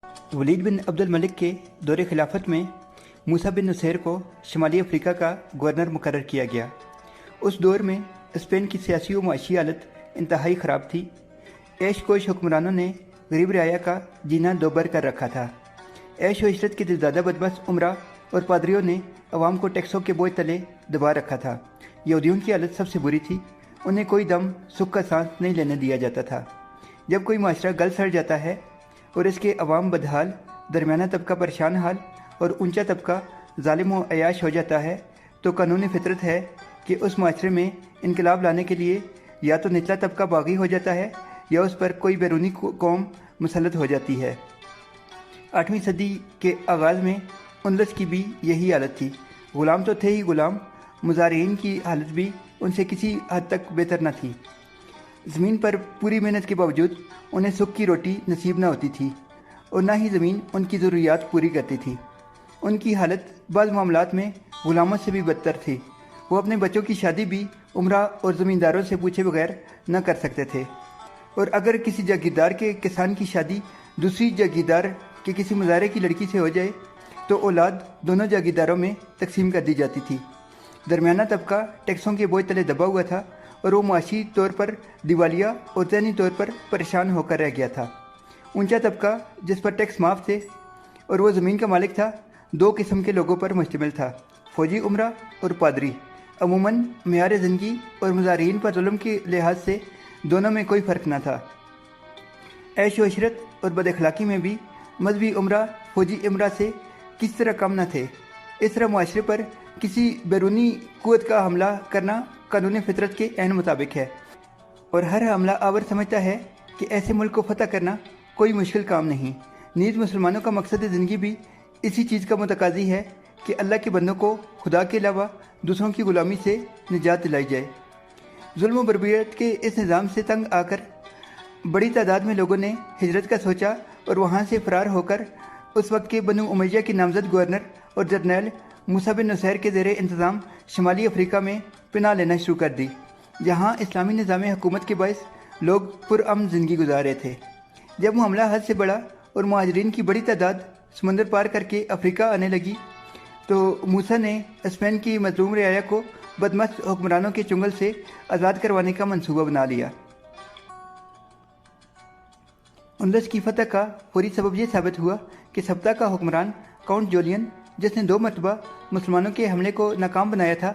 वलीद बिन अब्दुल मलिक के दौरे खिलाफत में मूसा बिन नुसैर को शुमाली अफ्रीका का गवर्नर मुकर्रर किया गया। उस दौर में स्पेन की सियासी व माशी हालत इंतहाई ख़राब थी। ऐश कोश हुक्मरानों ने गरीब रियाया का जीना दोबर कर रखा था। ऐश व इशरत के दिलदादा बदमश उमरा और पादरियों ने अवाम को टैक्सों के बोझ तले दबा रखा था। यहूदियों की हालत सबसे बुरी थी। उन्हें कोई दम सुख का सांस नहीं लेने दिया जाता था। जब कोई माशरा गल सड़ जाता है और इसके अवाम बदहाल, दरमियाना तबका परेशान हाल और ऊंचा तबका जालिम व अयाश हो जाता है, तो कानूनी फितरत है कि उस माशरे में इनकलाब लाने के लिए या तो निचला तबका बागी हो जाता है या उस पर कोई बैरूनी कौम मुसल्लत हो जाती है। 8वीं सदी के आगाज़ में उंदलस की भी यही हालत थी। ग़ुलाम तो थे ही ग़ुलाम, मुजारिन की हालत भी उनसे किसी हद तक बेहतर न थी। ज़मीन पर पूरी मेहनत के बावजूद उन्हें सुख की रोटी नसीब न होती थी और न ही ज़मीन उनकी ज़रूरियात पूरी करती थी। उनकी हालत बाज़ मामलात में ग़ुलामों से भी बदतर थी। वो अपने बच्चों की शादी भी उमरा और ज़मींदारों से पूछे बगैर न कर सकते थे, और अगर किसी जागीरदार के किसान की शादी दूसरी जागीरदार के किसी मुजारे की लड़की से हो जाए तो औलाद दोनों जागीरदारों में तकसीम कर दी जाती थी। दरमियाना तबका टैक्सों के बोझ तले दबा हुआ था और वो माशी तौर पर दिवालिया और ज़हनी तौर पर परेशान होकर रह गया था। ऊंचा तबका जिस पर टैक्स माफ़ थे और वो ज़मीन का मालिक था, दो किस्म के लोगों पर मुश्तमिल था, फ़ौजी उमरा और पादरी। अमूमन मेयार ज़िंदगी और मुजारिन पर जुल्म के लिहाज से दोनों में कोई फ़र्क न था। ऐश व इशरत और बदअखलाक़ी में भी मजहबी उमरा फ़ौजी उमरा से किस तरह कम न थे। इस तरह मुआशरे पर किसी बैरूनी क़ुव्वत का हमला करना कानूनी फितरत के ऐन मुताबिक है, और हर हमला आवर समझता है कि ऐसे मुल्क को फतह करना कोई मुश्किल काम नहीं। नीज़ मुसलमानों का मकसद ज़िंदगी भी इसी चीज़ का मुतकाज़ी है कि अल्लाह के बंदों को खुदा के अलावा दूसरों की ग़ुलामी से निजात दिलाई जाए। जुल्म व बर्बरियत के इस निज़ाम से तंग आकर बड़ी तादाद में लोगों ने हिजरत का सोचा और वहाँ से फ़रार होकर उस वक्त के बनु उमैया के नामज़द गवर्नर और जर्नैल मूसा बिन नुसैर के ज़ेरे इंतज़ाम शुमाली अफ्रीका में पनाह लेना शुरू कर दी, जहाँ इस्लामी निज़ाम हुकूमत के बायस लोग पुरअमन ज़िंदगी गुजार रहे थे। जब मामला हद से बढ़ा और मुहाजिरीन की बड़ी तादाद समंदर पार करके अफ्रीका आने लगी, तो मूसा ने स्पेन की मज़लूम रियाया को बदमश हुक्मरानों के चुंगल से आज़ाद करवाने का मंसूबा बना लिया। उंदलस की फतह का फौरी सबब यह साबित हुआ कि सब्ता का हुक्मरान काउंट जोलियन, जिसने 2 मरतबा मुसलमानों के हमले को नाकाम बनाया था,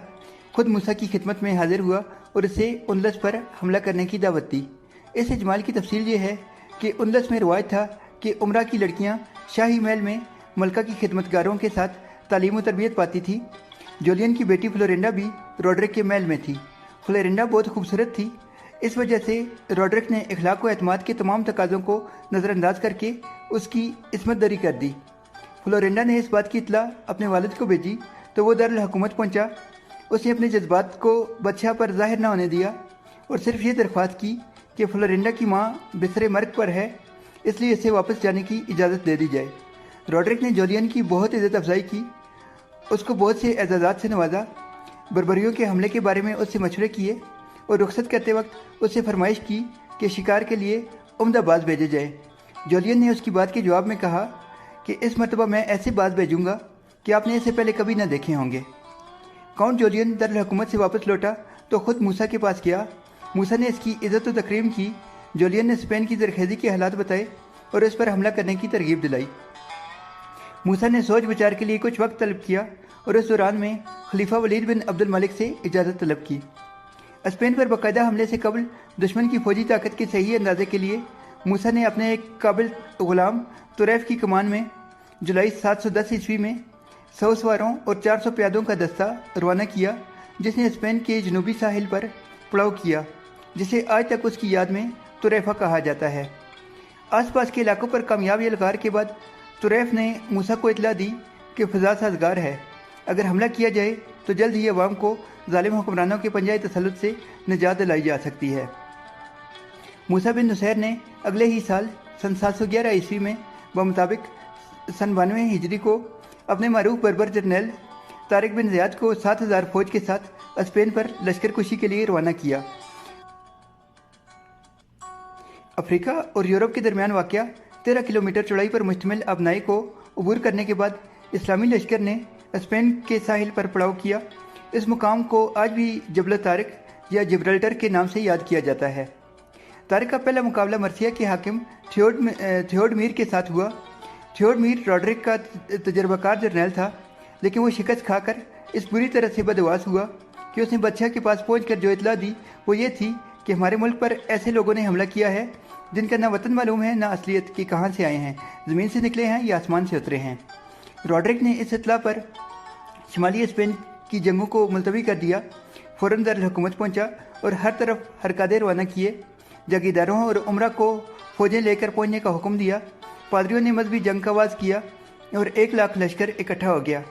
खुद मूसा की खिदमत में हाजिर हुआ और उसे उंदलस पर हमला करने की दावत दी। इस इजमाल की तफसील ये है कि उंदलस में रवायत था कि उमरा की लड़कियां शाही महल में मलका की खिदमतगारों के साथ तालीम व तरबियत पाती थी। जोलियन की बेटी फ्लोरिंडा भी रॉड्रिक के महल में थी। फ्लोरिंडा बहुत खूबसूरत थी। इस वजह से रॉड्रिक ने इखलाक व एतमाद के तमाम तकाज़ों को नज़रअंदाज करके उसकी इस्मत दरी कर दी। फ्लोरिंडा ने इस बात की इत्तला अपने वालिद को भेजी तो वो दरुल हुकूमत पहुँचा। उसने अपने जज्बात को बादशाह पर जाहिर न होने दिया और सिर्फ ये दरख्वास्त की कि फ्लोरिंडा की माँ बिस्तरे मर्ग पर है, इसलिए इसे वापस जाने की इजाज़त दे दी जाए। रॉड्रिक ने जोलियन की बहुत इज़्ज़त अफजाई की, उसको बहुत से एजाज़ात से नवाजा, बर्बरियों के हमले के बारे में उससे मशवरे किए और रुखसत करते वक्त उससे फरमाइश की कि शिकार के लिए उम्दा बाज भेजे जाए। जोलियन ने उसकी बात के जवाब में कहा कि इस मरतबा मैं ऐसे बाज भेजूँगा कि आपने इससे पहले कभी न देखे होंगे। काउंट जोलियन दरुल हुकूमत से वापस लौटा तो ख़ुद मूसा के पास गया। मूसा ने इसकी इज़्ज़त व तकरीम की। जोलियन ने स्पेन की ज़रखेज़ी के हालात बताए और उस पर हमला करने की तरगीब दिलाई। मूसा ने सोच विचार के लिए कुछ वक्त तलब किया और उस दौरान में खलीफा वलीद बिन अब्दुल मलिक से इजाज़त तलब की। स्पेन पर बाकायदा हमले से कबल दुश्मन की फ़ौजी ताकत के सही अंदाजे के लिए मूसा ने अपने एक काबिल ग़ुलाम तुरैफ की कमान में जुलाई 710 ईस्वी में 100 सवारों और 400 प्यादों का दस्ता रवाना किया, जिसने स्पेन के जनूबी साहिल पर पड़ाव किया, जिसे आज तक उसकी याद में तुरैफा कहा जाता है। आसपास के इलाकों पर कामयाब यलगार के बाद तुरैफ ने मूसा को इतला दी कि फ़ज़ा साजगार है, अगर हमला किया जाए तो जल्द ही अवाम को ज़ालिम हुक्मरानों के पंजाए तसल्लुत से निजात दिलाई जा सकती है। मूसा बिन नुसैर ने अगले ही साल सन 711 ईस्वी में बमुताबिक सन 92 हिजरी को अपने मारूफ बर्बर जर्नैल तारिक बिन ज़ियाद को 7000 फौज के साथ स्पेन पर लश्कर कुशी के लिए रवाना किया। अफ्रीका और यूरोप के दरमियान वाक़या 13 किलोमीटर चौड़ाई पर मुश्तमिल अबनाई को अबूर करने के बाद इस्लामी लश्कर ने स्पेन के साहिल पर पड़ाव किया। इस मुकाम को आज भी जबल तारिक या जिब्राल्टर के नाम से याद किया जाता है। तारिक का पहला मुकाबला मर्सिया के हाकिम थियोडमीर के साथ हुआ। थियोडमीर रॉड्रिक का तजर्बाकार जर्नैल था, लेकिन वो शिकस्त खाकर इस बुरी तरह से बदवास हुआ कि उसने बादशाह के पास पहुंचकर जो इतला दी वो ये थी कि हमारे मुल्क पर ऐसे लोगों ने हमला किया है जिनका ना वतन मालूम है ना असलियत कि कहाँ से आए हैं, ज़मीन से निकले हैं या आसमान से उतरे हैं। रॉड्रिक ने इस इतला पर शुमाली स्पेन की जंगों को मुलतवी कर दिया। फ़ौरन दारुल हुकूमत पहुँचा और हर तरफ हरकादे रवाना किए। जागीरदारों और उमरा को फ़ौजें लेकर पहुँचने का हुक्म दिया। पादरियों ने मजहबी जंग का आवाज़ किया और 1 लाख लश्कर इकट्ठा हो गया।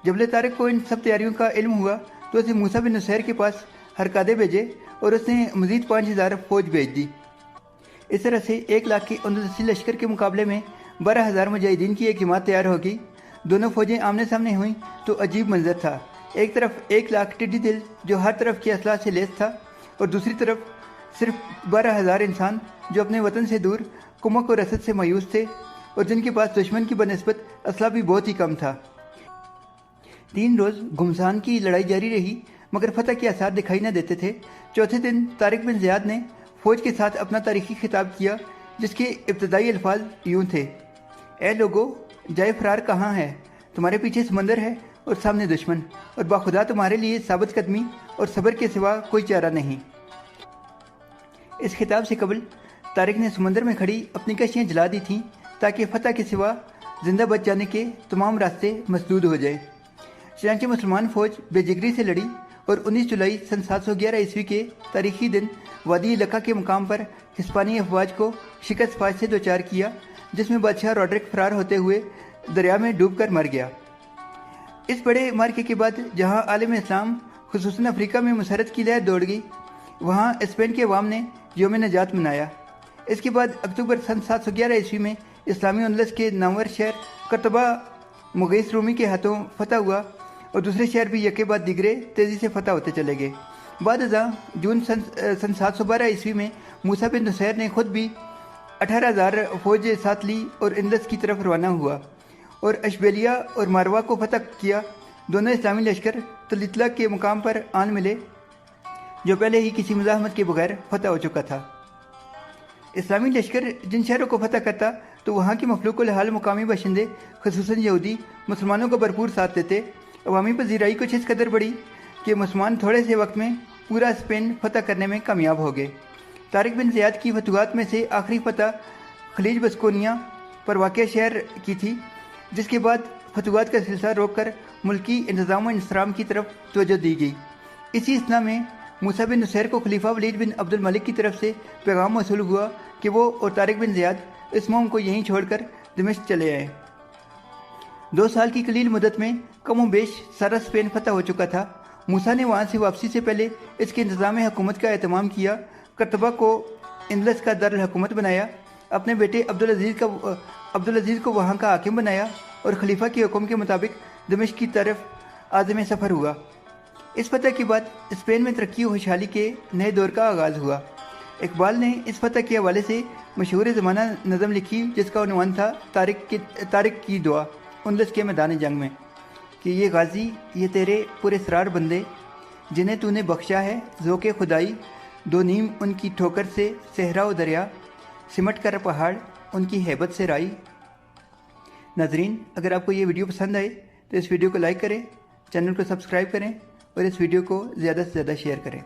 जबल तारिक को इन सब तैयारियों का इल्म हुआ तो उसने मूसा बिन नुसैर के पास हरकादे भेजे और उसने मज़ीद 5000 फ़ौज भेज दी। इस तरह से 1 लाख की अंदरूनी लश्कर के मुकाबले में 12,000 मुजाहिदीन की एक जमात तैयार होगी। दोनों फ़ौजें आमने सामने हुईं तो अजीब मंजर था। एक तरफ 1 लाख टिड्डी दिल जो हर तरफ की असलाह से लेस था और दूसरी तरफ सिर्फ 12,000 इंसान जो अपने वतन से दूर, कुमक और रसद से मायूस थे और जिनके पास दुश्मन की बनस्बत असला भी बहुत ही कम था। 3 रोज़ घुमसान की लड़ाई जारी रही मगर फतह के आसार दिखाई न देते थे। चौथे दिन तारिक बिन ज़ियाद ने फ़ौज के साथ अपना तारीखी खिताब किया जिसके इब्तदाई अल्फाज यूँ थे: ए लोगो, जाए फरार कहाँ है? तुम्हारे पीछे समंदर है और सामने दुश्मन, और बाखुदा तुम्हारे लिए साबित कदमी और सब्र के सिवा कोई चारा नहीं। इस खिताब से कबल तारिक ने समंदर में खड़ी अपनी कश्तियाँ जला दी थीं ताकि फतह के सिवा जिंदा बच जाने के तमाम रास्ते मसदूद हो जाए। चनांचे मुसलमान फ़ौज बेजिगरी से लड़ी और 19 जुलाई सन 711 ईस्वी के तारीखी दिन वादी लक्का के मुकाम पर हिस्पानी अफवाज को शिकस्त फाज से दोचार किया, जिसमें बादशाह रॉड्रिक फरार होते हुए दरिया में डूबकर मर गया। इस बड़े मार्के के बाद जहां आलम इस्लाम खुसूसन अफ्रीका में मुसरत की लहर दौड़ गई, वहां स्पेन के अवाम ने यौम नजात मनाया। इसके बाद अक्टूबर सन 711 ईस्वी में इस्लामी अंदलस के नामवर शहर करतबा मुगैस रूमी के हाथों फतह हुआ और दूसरे शहर भी यके बाद दिगरे तेज़ी से फतह होते चले गए। बाद जून सन 712 ईस्वी में मूसा बिन नुसैर ने खुद भी 18,000 फौज साथ ली और इंदस की तरफ रवाना हुआ और अशबेलिया और मारवा को फतह किया। दोनों इस्लामी लश्कर तलितला के मुकाम पर आन मिले जो पहले ही किसी मुजाहमत के बगैर फतह हो चुका था। इस्लामी लश्कर जिन शहरों को फतह करता तो वहाँ की मखलूक हाल मुकामी बाशिंदे खुसूसन यहूदी मुसलमानों का भरपूर साथ देते। अवामी पजीराई कुछ इस कदर बढ़ी कि मुसलमान थोड़े से वक्त में पूरा स्पेन फतह करने में कामयाब हो गए। तारिक बिन ज़ियाद की फतवात में से आखिरी फतह खलीज बस्कोनिया पर वाक़ शहर की थी, जिसके बाद फतवात का सिलसिला रोककर मुल्की इंतज़ाम व इंसराम की तरफ तवज्जो दी गई। इसी इसना में मूसा बिन नुसैर को खलीफा वलीद बिन अब्दुल मलिक की तरफ से पैगाम मौसूल हुआ कि वो और तारिक बिन ज़ियाद इस मुहिम को यहीं छोड़कर दमिश्क चले आए। 2 साल की कलील मुद्दत में कम बेश सारा स्पेन फतह हो चुका था। मूसा ने वहाँ से वापसी से पहले इसके इंतज़ाम हुकूमत का एहतमाम किया। करतबा को इंदलस का दारुल हुकूमत बनाया, अपने बेटे अब्दुल अजीज़ को वहाँ का हाकिम बनाया और खलीफा के हुक्म के मुताबिक दमिश्क की तरफ आज़म सफ़र हुआ। इस फतह के बाद स्पेन में तरक्की और खुशहाली के नए दौर का आगाज़ हुआ। इकबाल ने इस फतह के हवाले से मशहूर ज़माना नज़म लिखी जिसका उन्वान था तारिक की दुआ उनदस के मैदान जंग में कि ये गाजी ये तेरे पुरस्रार बंदे जिन्हें तूने बख्शा है ज़ोक़े खुदाई, 2 नीम उनकी ठोकर से सहरा व दरिया, सिमट कर पहाड़ उनकी हैबत से राई। नाजरीन, अगर आपको ये वीडियो पसंद आए तो इस वीडियो को लाइक करें, चैनल को सब्सक्राइब करें और इस वीडियो को ज़्यादा से ज़्यादा शेयर करें।